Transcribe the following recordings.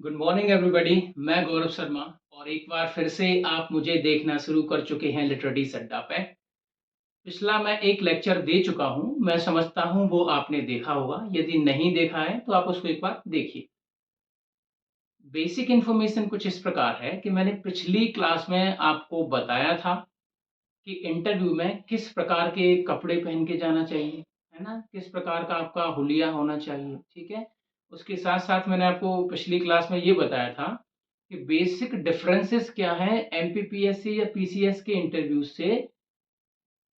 Good morning everybody. मैं गौरव शर्मा और एक बार फिर से आप मुझे देखना शुरू कर चुके हैं लिटरेटी अड्डा पे। पिछला मैं एक लेक्चर दे चुका हूँ, मैं समझता हूँ वो आपने देखा होगा। यदि नहीं देखा है तो आप उसको एक बार देखिए। बेसिक इन्फॉर्मेशन कुछ इस प्रकार है कि मैंने पिछली क्लास में आपको बताया था कि इंटरव्यू में किस प्रकार के कपड़े पहन के जाना चाहिए, है ना? किस प्रकार का आपका हुलिया होना चाहिए, ठीक है? उसके साथ-साथ मैंने आपको पिछली क्लास में ये बताया था कि बेसिक डिफरेंसेस क्या हैं एमपीपीएससी या पीसीएस के इंटरव्यू से,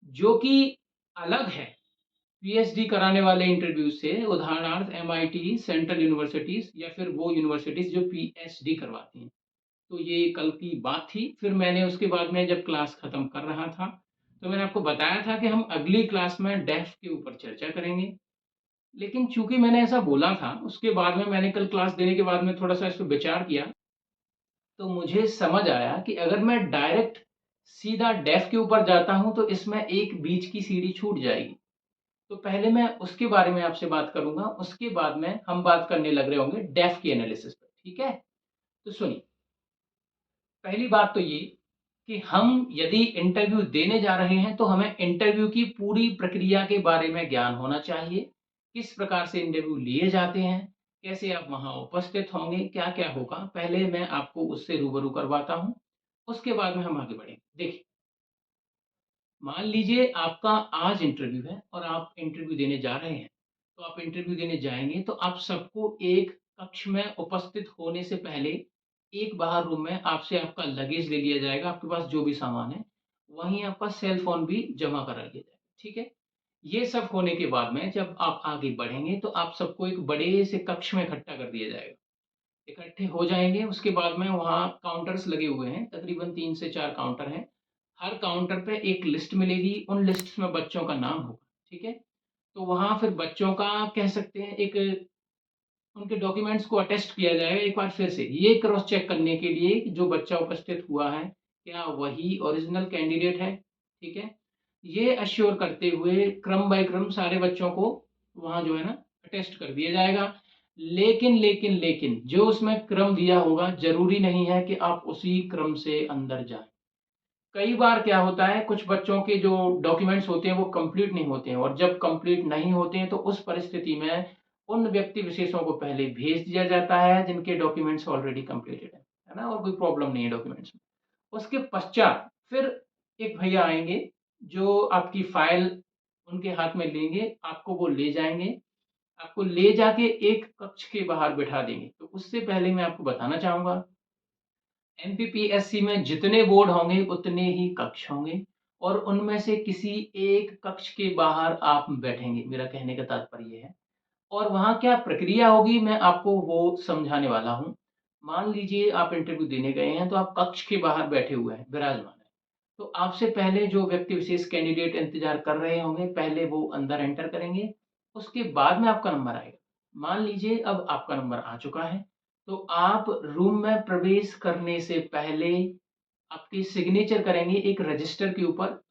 जो कि अलग है पीएचडी कराने वाले इंटरव्यू से। उदाहरणार्थ एमआईटी, सेंट्रल यूनिवर्सिटीज़ या फिर वो यूनिवर्सिटीज़ जो पीएचडी करवाती हैं। तो ये कल की बात थी। फिर मैंने उसके बाद में जब क्लास खत्म कर रहा था, तो मैंने आपको बताया था कि हम अगली क्लास में डेफ के ऊपर चर्चा करेंगे। लेकिन चूँकि मैंने ऐसा बोला था, उसके बाद में मैंने कल क्लास देने के बाद में थोड़ा-सा इस पे विचार किया, तो मुझे समझ आया कि अगर मैं डायरेक्ट सीधा डेफ के ऊपर जाता हूँ, तो इसमें एक बीच की सीढ़ी छूट जाएगी। तो पहले मैं उसके बारे में आपसे बात करूँगा, उसके बाद में हम बात करने लग रहे होंगे डेफ की एनालिसिस पे, ठीक है? तो सुनिए, पहली बात तो ये कि हम यदि इंटरव्यू देने जा रहे हैं तो हमें इंटरव्यू की पूरी प्रक्रिया के बारे में ज्ञान होना चाहिए। किस प्रकार से इंटरव्यू लिए जाते हैं, कैसे आप वहाँ उपस्थित होंगे, क्या-क्या होगा, पहले मैं आपको उससे रूबरू करवाता हूँ, उसके बाद में हम आगे बढ़ेंगे। देखिए, मान लीजिए आपका आज इंटरव्यू है और आप इंटरव्यू देने जा रहे हैं। तो आप इंटरव्यू देने जाएँगे तो आप सबको एक कक्ष में उपस्थित होने से पहले एक बाहर रूम में आपसे आपका लगेज ले लिया जाएगा, आपके पास जो भी सामान है। वहीं आपका सेल फ़ोन भी जमा करा लिया जाएगा, ठीक है? ये सब होने के बाद में जब आप आगे बढ़ेंगे तो आप सबको एक बड़े से कक्ष में इकट्ठा कर दिया जाएगा। इकट्ठे हो जाएँगे, उसके बाद में वहाँ काउंटर्स लगे हुए हैं, तकरीबन 3 से 4 काउंटर हैं। हर काउंटर पे एक लिस्ट मिलेगी, उन लिस्ट्स में बच्चों का नाम होगा, ठीक है? तो वहाँ फिर बच्चों का कह सकते हैं एक उनके डॉक्यूमेंट्स को अटेस्ट किया जाएगा एक बार फिर से, ये क्रॉस चेक करने के लिए कि जो बच्चा उपस्थित हुआ है, क्या वही ओरिजिनल कैंडिडेट है, ठीक है? ये एश्योर करते हुए क्रम बाय क्रम सारे बच्चों को वहाँ जो है ना अटेस्ट कर दिया जाएगा। लेकिन जो उसमें क्रम दिया होगा, ज़रूरी नहीं है कि आप उसी क्रम से अंदर जाएँ। कई बार क्या होता है, कुछ बच्चों के जो डॉक्यूमेंट्स होते हैं वो कंप्लीट नहीं होते हैं, और जब कंप्लीट नहीं होते हैं तो उस परिस्थिति में उन व्यक्ति विशेषों को पहले भेज दिया जाता है जिनके डॉक्यूमेंट्स ऑलरेडी कंप्लीटेड है ना? और कोई प्रॉब्लम नहीं है डॉक्यूमेंट्स में। उसके पश्चात फिर एक भैया आएँगे जो आपकी फाइल उनके हाथ में लेंगे, आपको वो ले जाएँगे, आपको ले जाके एक कक्ष के बाहर बिठा देंगे। तो उससे पहले मैं आपको बताना चाहूँगा, एमपीपीएससी में जितने बोर्ड होंगे उतने ही कक्ष होंगे, और उनमें से किसी एक कक्ष के बाहर आप बैठेंगे, मेरा कहने का तात्पर्य ये है। और वहाँ क्या प्रक्रिया होगी मैं आपको वो समझाने वाला हूँ। मान लीजिए आप इंटरव्यू देने गए हैं तो आप कक्ष के बाहर बैठे हुए हैं, विराजमान हैं। तो आपसे पहले जो व्यक्ति विशेष कैंडिडेट इंतज़ार कर रहे होंगे, पहले वो अंदर एंटर करेंगे, उसके बाद में आपका नंबर आएगा। मान लीजिए अब आपका नंबर आ चुका है, तो आप रूम में प्रवेश करने से पहले आपकी सिग्नेचर करेंगे एक रजिस्टर के ऊपर।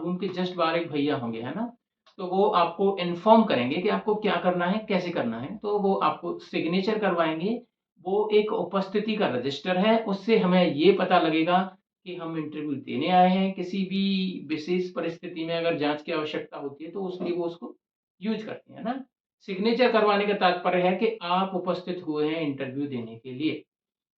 रूम के जस्ट बाहर एक भैया होंगे, है ना? तो वो आपको इन्फॉर्म करेंगे कि आपको क्या करना है, कैसे करना है। तो वो आपको सिग्नेचर करवाएँगे। वो एक उपस्थिति का रजिस्टर है, उससे हमें ये पता लगेगा कि हम इंटरव्यू देने आए हैं। किसी भी विशेष परिस्थिति में अगर जाँच की आवश्यकता होती है, तो उसके लिए वो उसको यूज़ करते हैं, है ना? सिग्नेचर करवाने का तात्पर्य है कि आप उपस्थित हुए हैं इंटरव्यू देने के लिए।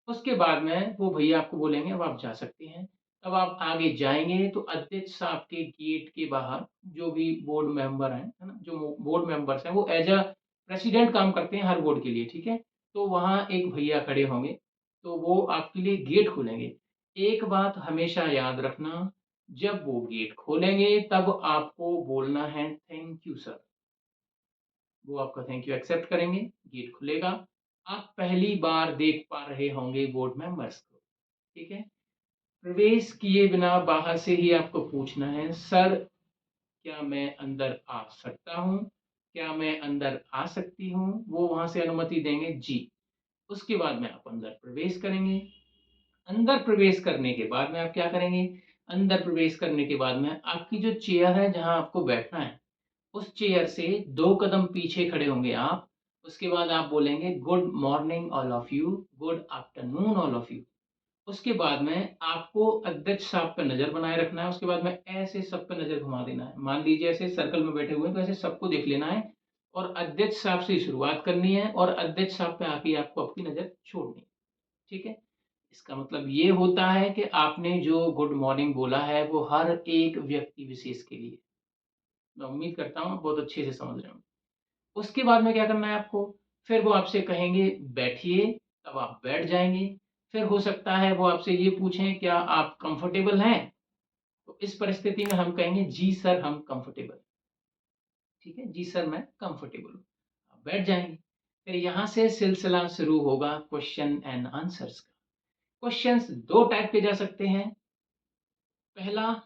उसके बाद में वो भैया आपको बोलेंगे अब आप जा सकते हैं। तब आप आगे जाएँगे तो अध्यक्ष साहब के गेट के बाहर जो भी बोर्ड मेंबर हैं, है ना? जो बोर्ड मेंबर्स हैं वो एज़ अ प्रेसिडेंट काम करते हैं हर बोर्ड के लिए, ठीक है? तो वहाँ एक भैया खड़े होंगे, तो वो आपके लिए गेट खोलेंगे। एक बात हमेशा याद रखना, जब वो गेट खोलेंगे तब आपको बोलना है थैंक यू सर। वो आपका थैंक यू एक्सेप्ट करेंगे, गेट खुलेगा। आप पहली बार देख पा रहे होंगे बोर्ड मेंबर्स को, ठीक है? प्रवेश किए बिना बाहर से ही आपको पूछना है, "सर, क्या मैं अंदर आ सकता हूँ? क्या मैं अंदर आ सकती हूँ?" वो वहाँ से अनुमति देंगे, "जी।" उसके बाद में आप अंदर प्रवेश करेंगे। अंदर प्रवेश करने के बाद में आप क्या करेंगे? अंदर प्रवेश करने के बाद में आपकी जो चेयर है, जहाँ आपको बैठना है, उस चेयर से 2 कदम पीछे खड़े होंगे आप। उसके बाद आप बोलेंगे good morning all of you, good afternoon all of you. उसके बाद में आपको अध्यक्ष साहब पे नज़र बनाए रखना है, उसके बाद में ऐसे सब पे नज़र घुमा देना है। मान लीजिए ऐसे सर्कल में बैठे हुए हैं, तो ऐसे सबको देख लेना है और अध्यक्ष साहब से ही शुरुआत करनी है और अध्यक्ष साहब पे आके आपको आपकी नज़र छोड़नी है, ठीक है? इसका मतलब ये होता है कि आपने जो गुड मॉर्निंग बोला है, वो हर एक व्यक्ति विशेष के लिए। मैं उम्मीद करता हूँ आप बहुत अच्छे से समझ रहे होंगे। उसके बाद में क्या करना है आपको, फिर वो आपसे कहेंगे बैठिए, तब आप बैठ जाएँगे। फिर हो सकता है वो आपसे ये पूछें क्या आप कंफर्टेबल हैं? तो इस परिस्थिति में हम कहेंगे जी सर हम कंफर्टेबल, ठीक है? जी सर मैं कंफर्टेबल हूँ। आप बैठ जाएँगे। फिर यहाँ से सिलसिला शुरू होगा क्वेश्चन एंड आंसर्स का। क्वेश्चंस 2 टाइप के जा सकते हैं। पहला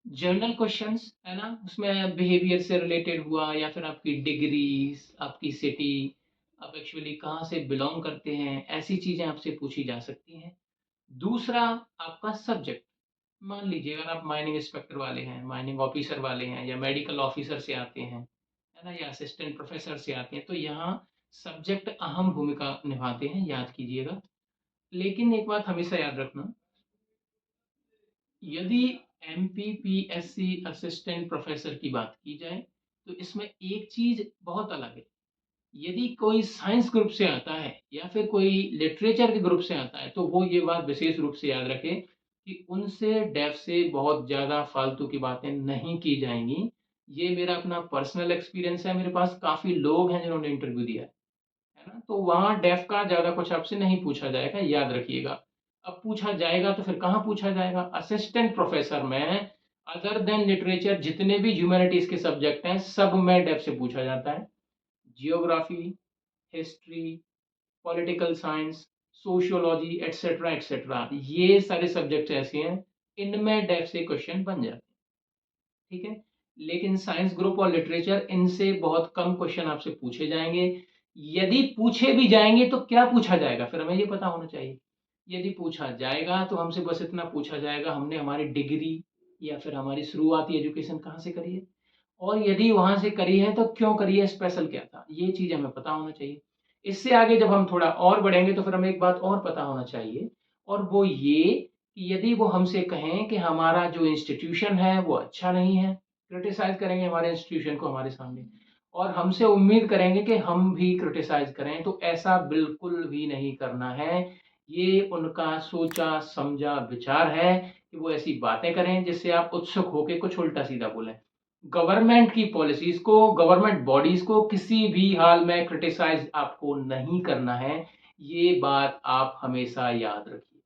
जनरल क्वेश्चंस है ना, उसमें बिहेवियर से रिलेटेड हुआ या फिर आपकी डिग्रीज, आपकी सिटी, आप एक्चुअली कहाँ से बिलोंग करते हैं, ऐसी चीजें आपसे पूछी जा सकती हैं। दूसरा आपका सब्जेक्ट, मान लीजिए अगर आप माइनिंग इंस्पेक्टर वाले हैं, माइनिंग ऑफिसर वाले हैं या मेडिकल ऑफिसर से आते हैं, है ना, या असिस्टेंट प्रोफेसर से आते हैं, तो यहाँ सब्जेक्ट अहम भूमिका निभाते हैं, याद कीजिएगा। लेकिन एक बात हमेशा याद रखना, यदि एमपीपीएससी असिस्टेंट प्रोफेसर की बात की जाए तो इसमें एक चीज बहुत अलग है। यदि कोई साइंस ग्रुप से आता है या फिर कोई लिटरेचर के ग्रुप से आता है तो वो ये बात विशेष रूप से याद रखे कि उनसे डेफ से बहुत ज़्यादा फालतू की बातें नहीं की जाएंगी। ये मेरा अपना पर्सनल एक्सपीरियंस है, मेरे पास काफ़ी लोग हैं जिन्होंने इंटरव्यू दिया है ना? तो वहाँ डेफ का ज़्यादा कुछ आपसे नहीं पूछा जाएगा, याद रखिएगा। अब पूछा जाएगा तो फिर कहाँ पूछा जाएगा? असिस्टेंट प्रोफ़ेसर में अदर देन लिटरेचर जितने भी ह्यूमैनिटीज़ के सब्जेक्ट हैं, सब में डेफ से पूछा जाता है। Geography, history, political science, sociology etcetera, etcetera, ये सारे सब्जेक्ट्स ऐसे हैं, इनमें डेफ से क्वेश्चन बन जाते हैं, ठीक है? लेकिन साइंस ग्रुप और लिटरेचर इनसे बहुत कम क्वेश्चन आपसे पूछे जाएँगे। यदि पूछे भी जाएँगे तो क्या पूछा जाएगा? फिर हमें ये पता होना चाहिए। यदि पूछा जाएगा तो हमसे बस इतना पूछा जाएगा हमने हमारी डिग्री या फिर हमारी शुरुआती एजुकेशन कहाँ से करी है? और यदि वहाँ से करी है तो क्यों करी है? स्पेशल क्या था? ये चीज़ हमें पता होना चाहिए। इससे आगे जब हम थोड़ा और बढ़ेंगे तो फिर हमें एक बात और पता होना चाहिए और वो ये कि यदि वो हमसे कहें कि हमारा जो इंस्टीट्यूशन है वो अच्छा नहीं है, क्रिटिसाइज़ करेंगे हमारे इंस्टीट्यूशन को हमारे सामने और हमसे उम्मीद करेंगे कि हम भी क्रिटिसाइज़ करें, तो ऐसा बिल्कुल भी नहीं करना है। ये उनका सोचा-समझा विचार है कि वो ऐसी बातें करें जिससे आप उत्सुक होके कुछ उल्टा-सीधा बोलें। गवर्नमेंट की पॉलिसीज़ को, गवर्नमेंट बॉडीज़ को किसी भी हाल में क्रिटिसाइज़ आपको नहीं करना है। ये बात आप हमेशा याद रखिए,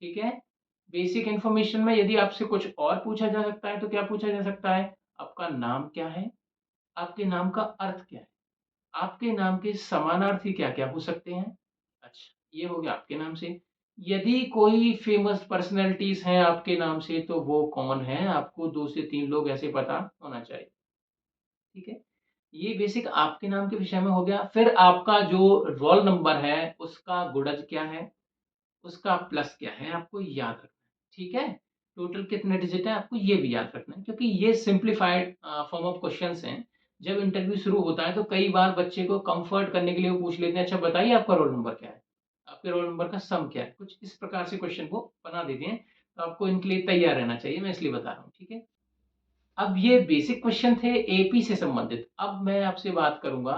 ठीक है? बेसिक इन्फॉर्मेशन में यदि आपसे कुछ और पूछा जा सकता है, तो क्या पूछा जा सकता है? आपका नाम क्या है? आपके नाम का अर्थ क्या है? आपके नाम के समानार्थी क्या-क्या हो सकते हैं? अच्छा, ये हो गया आपके नाम से। यदि कोई फ़ेमस पर्सनैलिटीज़ हैं आपके नाम से, तो वो कौन हैं? आपको 2 से 3 लोग ऐसे पता होना चाहिए, ठीक है? ये बेसिक आपके नाम के विषय में हो गया। फिर आपका जो रोल नंबर है, उसका गुणज क्या है? उसका प्लस क्या है? आपको याद रखना है, ठीक है? टोटल कितने डिजिट हैं, आपको ये भी याद रखना है क्योंकि ये सिम्प्लीफाइड फॉर्म ऑफ क्वेश्चन्स हैं। जब इंटरव्यू शुरू होता है, तो कई बार बच्चे को कम्फर्ट करने के लिए वो पूछ लेते हैं, "अच्छा बताइए आपका रोल नंबर क्या है? आपके रोल नंबर का सम क्या है?" कुछ इस प्रकार से क्वेश्चन वो बना देते हैं, तो आपको इनके लिए तैयार रहना चाहिए, मैं इसलिए बता रहा हूँ, ठीक है? अब ये बेसिक क्वेश्चन थे एपी से संबंधित। अब मैं आपसे बात करूँगा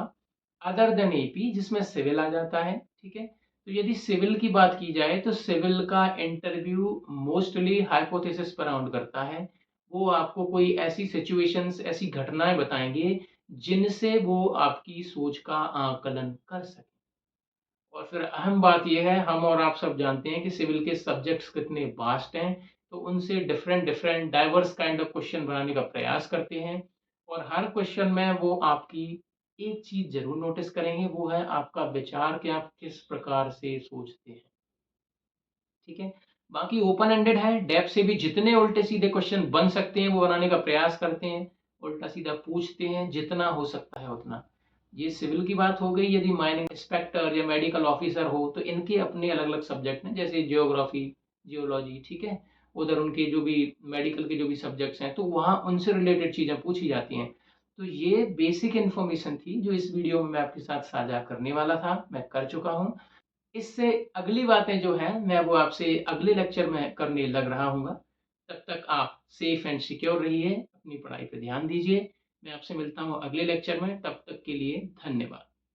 अदर देन एपी जिसमें सिविल आ जाता है, ठीक है? तो यदि सिविल की बात की जाए तो सिविल का इंटरव्यू मोस्टली हाइपोथेसिस पर राउंड करता है। वो आपको कोई ऐसी सिचुएशंस, ऐसी घटनाएँ बताएँगे जिनसे वो आपकी सोच का आकलन कर सकें। और फिर अहम बात ये है, हम और आप सब जानते हैं कि सिविल के सब्जेक्ट्स कितने वास्ट हैं, तो उनसे different different diverse kind of question बनाने का प्रयास करते हैं और हर क्वेश्चन में वो आपकी एक चीज़ ज़रूर नोटिस करेंगे, वो है आपका विचार कि आप किस प्रकार से सोचते हैं, ठीक है? बाकी ओपन एंडेड है, डेप्थ से भी जितने उल्टे-सीधे क्वेश्चन बन सकते हैं, वो बनाने का प्रयास करते हैं, उल्टा-सीधा पूछते हैं, जितना हो सकता है उतना। ये सिविल की बात हो गई, यदि माइनिंग इंस्पेक्टर या मेडिकल ऑफिसर हो, तो इनके अपने अलग-अलग सब्जेक्ट हैं, जैसे जियोग्राफी, जियोलॉजी, ठीक है? उधर उनके जो भी मेडिकल के जो भी सब्जेक्ट्स हैं, तो वहाँ उनसे रिलेटेड चीज़ें पूछी जाती हैं। तो ये बेसिक इन्फॉर्मेशन थी जो इस वीडियो में मैं आपके साथ साझा करने वाला था, मैं कर चुका हूँ। इससे अगली बातें जो हैं मैं वो आपसे अगले लेक्चर में करने लग रहा हूँगा। तब तक आप सेफ एंड सिक्योर रहिए, अपनी पढ़ाई पे ध्यान दीजिए। मैं आपसे मिलता हूँ अगले लेक्चर में, तब तक के लिए धन्यवाद।